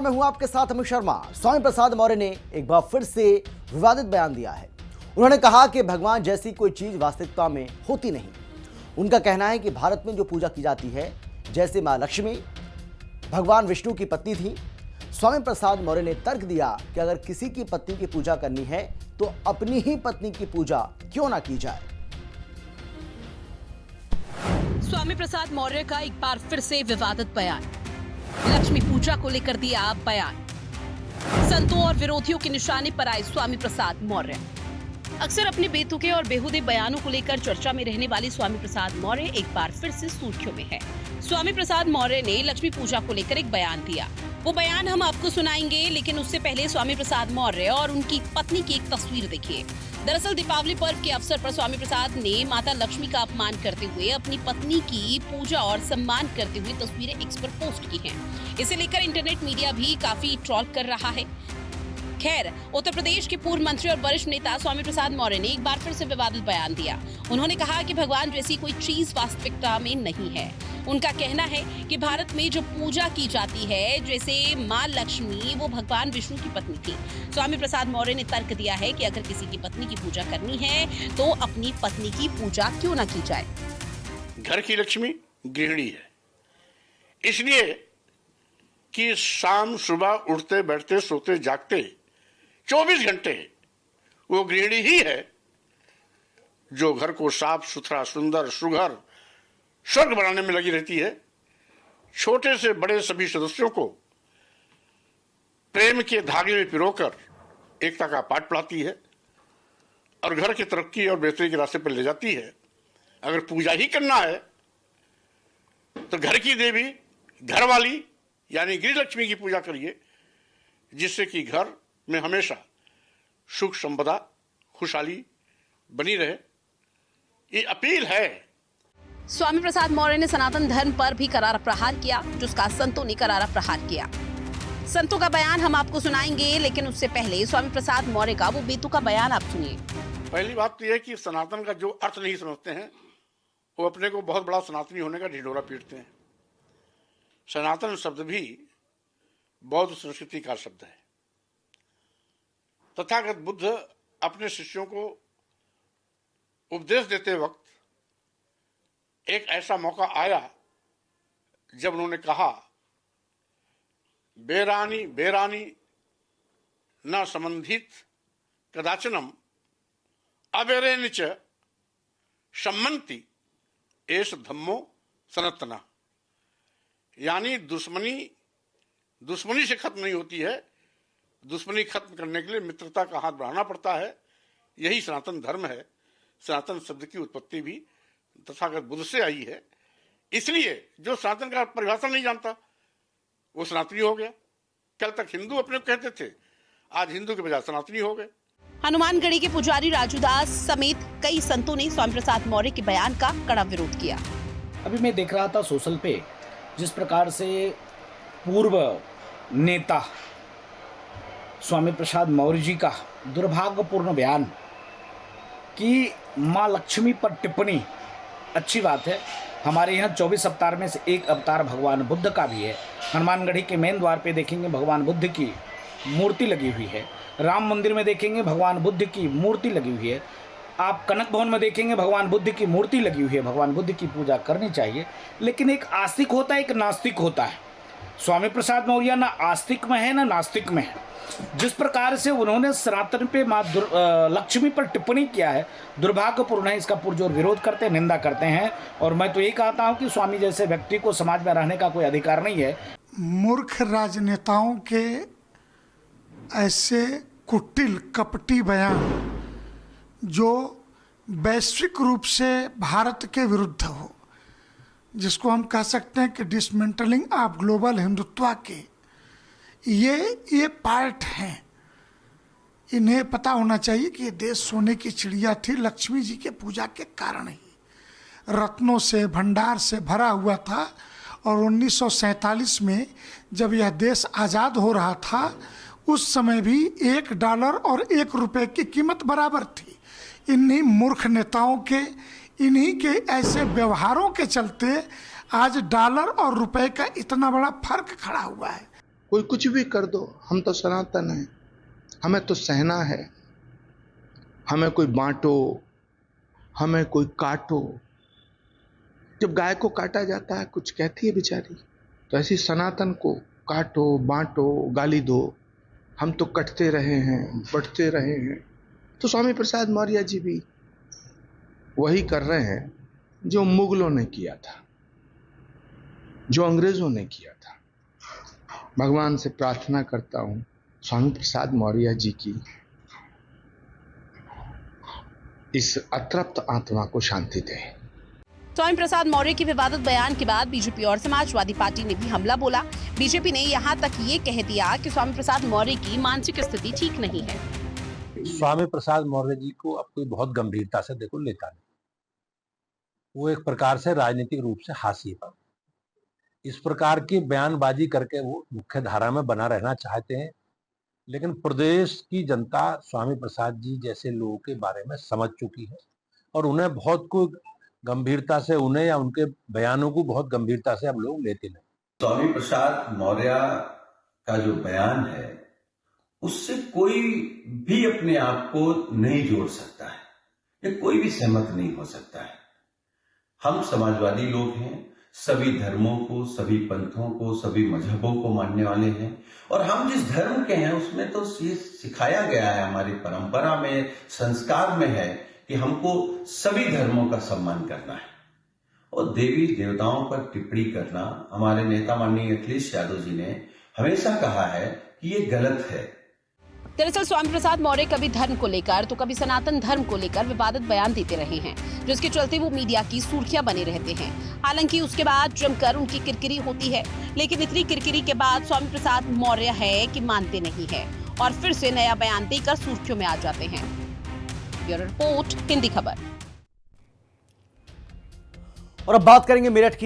मैं हूं आपके साथ अमित शर्मा। स्वामी प्रसाद मौर्य ने एक बार फिर से विवादित बयान दिया है। उन्होंने कहा कि भगवान जैसी कोई चीज वास्तविकता में होती नहीं। उनका कहना है कि भारत में जो पूजा की जाती है, जैसे मां लक्ष्मी भगवान विष्णु की पत्नी थी। स्वामी प्रसाद मौर्य ने तर्क दिया कि अगर किसी की पत्नी की पूजा करनी है तो अपनी ही पत्नी की पूजा क्यों ना की जाए। स्वामी प्रसाद मौर्य का एक बार फिर से विवादित बयान। लक्ष्मी पूजा को लेकर दिया बयान। संतों और विरोधियों के निशाने पर आए स्वामी प्रसाद मौर्य। अक्सर अपने बेतुके और बेहुदे बयानों को लेकर चर्चा में रहने वाले स्वामी प्रसाद मौर्य एक बार फिर से सुर्खियों में है। स्वामी प्रसाद मौर्य ने लक्ष्मी पूजा को लेकर एक बयान दिया। वो बयान हम आपको सुनाएंगे, लेकिन उससे पहले स्वामी प्रसाद मौर्य और उनकी पत्नी की एक तस्वीर देखिए। दरअसल दीपावली पर्व के अवसर पर स्वामी प्रसाद ने माता लक्ष्मी का अपमान करते हुए अपनी पत्नी की पूजा और सम्मान करते हुए तस्वीरें एक्स पर पोस्ट की हैं। इसे लेकर इंटरनेट मीडिया भी काफी ट्रोल कर रहा है। खैर, उत्तर प्रदेश के पूर्व मंत्री और वरिष्ठ नेता स्वामी प्रसाद मौर्य ने एक बार फिर से विवादित बयान दिया। उन्होंने कहा कि भगवान जैसी कोई चीज वास्तविकता में नहीं है। उनका कहना है कि भारत में जो पूजा की जाती है, जैसे मां लक्ष्मी, वो भगवान विष्णु की पत्नी थी। स्वामी प्रसाद मौर्य ने तर्क दिया है कि अगर किसी की पत्नी की पूजा करनी है तो अपनी पत्नी की पूजा क्यों ना की जाए। घर की लक्ष्मी गृहिणी है, इसलिए कि शाम सुबह उठते बैठते सोते जागते 24 घंटे वो गृहिणी ही है जो घर को साफ सुथरा, सुंदर, सुघर, स्वर्ग बनाने में लगी रहती है। छोटे से बड़े सभी सदस्यों को प्रेम के धागे में पिरोकर एकता का पाठ पढ़ाती है और घर की तरक्की और बेहतरी के रास्ते पर ले जाती है। अगर पूजा ही करना है तो घर की देवी, घर वाली यानी गृह लक्ष्मी की पूजा करिए, जिससे कि घर में हमेशा सुख संपदा, खुशहाली बनी रहे। ये अपील है। स्वामी प्रसाद मौर्य ने सनातन धर्म पर भी करारा प्रहार किया, जिसका संतों ने करारा प्रहार किया। संतों का बयान हम आपको सुनाएंगे, लेकिन उससे पहले स्वामी प्रसाद मौर्य का वो बेतुका बयान आप सुनिए। पहली बात तो यह कि सनातन का जो अर्थ नहीं समझते हैं, वो अपने को बहुत बड़ा सनातनी होने का ढिढोरा पीटते हैं। सनातन शब्द भी बौद्ध संस्कृति का शब्द है। तथागत बुद्ध अपने शिष्यों को उपदेश देते वक्त एक ऐसा मौका आया जब उन्होंने कहा, बेरानी बेरानी न संबंधित कदाचनम अबेरेन च सम्मन्ति एष धम्मो सनातना। यानी दुश्मनी से खत्म नहीं होती है। दुश्मनी खत्म करने के लिए मित्रता का हाथ बढ़ाना पड़ता है। यही सनातन धर्म है। सनातन शब्द की उत्पत्ति भी तथागत बुद्ध से आई है। इसलिए जो सनातन का परिभाषा नहीं जानता वो सनातनी हो गया। कल तक हिंदू अपने को कहते थे, आज हिंदू के बजाय सनातनी हो गए। हनुमानगढ़ी के पुजारी राजू दास समेत कई संतों ने स्वामी प्रसाद मौर्य के बयान का कड़ा विरोध किया। अभी मैं देख रहा था सोशल पे, जिस प्रकार से पूर्व नेता स्वामी प्रसाद मौर्य जी का दुर्भाग्यपूर्ण बयान कि माँ लक्ष्मी पर टिप्पणी। अच्छी बात है, हमारे यहाँ 24 अवतार में से एक अवतार भगवान बुद्ध का भी है। हनुमानगढ़ी के मेन द्वार पे देखेंगे भगवान बुद्ध की मूर्ति लगी हुई है। राम मंदिर में देखेंगे भगवान बुद्ध की मूर्ति लगी हुई है। आप कनक भवन में देखेंगे भगवान बुद्ध की मूर्ति लगी हुई है। भगवान बुद्ध की पूजा करनी चाहिए, लेकिन एक आस्तिक होता है, एक नास्तिक होता है। स्वामी प्रसाद मौर्य ना आस्तिक में है ना नास्तिक में है। जिस प्रकार से उन्होंने सनातन पे माँ लक्ष्मी पर टिप्पणी किया है, दुर्भाग्यपूर्ण है। इसका पुरजोर विरोध करते हैं, निंदा करते हैं। और मैं तो ये कहता हूँ कि स्वामी जैसे व्यक्ति को समाज में रहने का कोई अधिकार नहीं है। मूर्ख राजनेताओं के ऐसे कुटिल कपटी बयान जो वैश्विक रूप से भारत के विरुद्ध हो, जिसको हम कह सकते हैं कि डिसमेंटलिंग ऑफ ग्लोबल हिंदुत्व के ये पार्ट हैं। इन्हें पता होना चाहिए कि ये देश सोने की चिड़िया थी लक्ष्मी जी के पूजा के कारण ही। रत्नों से, भंडार से भरा हुआ था। और 1947 में जब यह देश आज़ाद हो रहा था, उस समय भी $1 और ₹1 की कीमत बराबर थी। इन्हीं मूर्ख नेताओं के, इन्हीं के ऐसे व्यवहारों के चलते आज डॉलर और रुपए का इतना बड़ा फर्क खड़ा हुआ है। कोई कुछ भी कर दो, हम तो सनातन हैं, हमें तो सहना है, हमें कोई बांटो, हमें कोई काटो। जब गाय को काटा जाता है कुछ कहती है बेचारी, तो ऐसी सनातन को काटो, बांटो, गाली दो, हम तो कटते रहे हैं, बढ़ते रहे हैं। तो स्वामी प्रसाद मौर्य जी भी वही कर रहे हैं जो मुगलों ने किया था, जो अंग्रेजों ने किया था। भगवान से प्रार्थना करता हूं स्वामी प्रसाद मौर्य जी की इस अतृप्त आत्मा को शांति दे। स्वामी प्रसाद मौर्य के विवादित बयान के बाद बीजेपी और समाजवादी पार्टी ने भी हमला बोला। बीजेपी ने यहां तक ये कह दिया कि स्वामी प्रसाद मौर्य की मानसिक स्थिति ठीक नहीं है। स्वामी प्रसाद मौर्य जी को अब कोई बहुत गंभीरता से देखो लेता नहीं। वो एक प्रकार से राजनीतिक रूप से हाशिए पर, इस प्रकार की बयानबाजी करके वो मुख्य धारा में बना रहना चाहते हैं। लेकिन प्रदेश की जनता स्वामी प्रसाद जी जैसे लोगों के बारे में समझ चुकी है और उन्हें बहुत कोई गंभीरता से, उन्हें या उनके बयानों को बहुत गंभीरता से अब लोग लेते नहीं। स्वामी प्रसाद मौर्य का जो बयान है उससे कोई भी अपने आप को नहीं जोड़ सकता है, या कोई भी सहमत नहीं हो सकता है। हम समाजवादी लोग हैं, सभी धर्मों को, सभी पंथों को, सभी मजहबों को मानने वाले हैं, और हम जिस धर्म के हैं उसमें तो ये सिखाया गया है, हमारी परंपरा में, संस्कार में है कि हमको सभी धर्मों का सम्मान करना है। और देवी देवताओं पर टिप्पणी करना, हमारे नेता माननीय अखिलेश यादव जी ने हमेशा कहा है कि ये गलत है। दरअसल स्वामी प्रसाद मौर्य कभी धर्म को लेकर तो कभी सनातन धर्म को लेकर विवादित बयान देते रहे हैं, जिसके चलते वो मीडिया की सुर्खियां बने रहते हैं। हालांकि उसके बाद जमकर उनकी किरकिरी होती है, लेकिन इतनी किरकिरी के बाद स्वामी प्रसाद मौर्य है कि मानते नहीं है और फिर से नया बयान देकर सुर्खियों में आ जाते हैं। ब्यूरो रिपोर्ट, हिंदी खबर। और अब बात करेंगे मेरठ की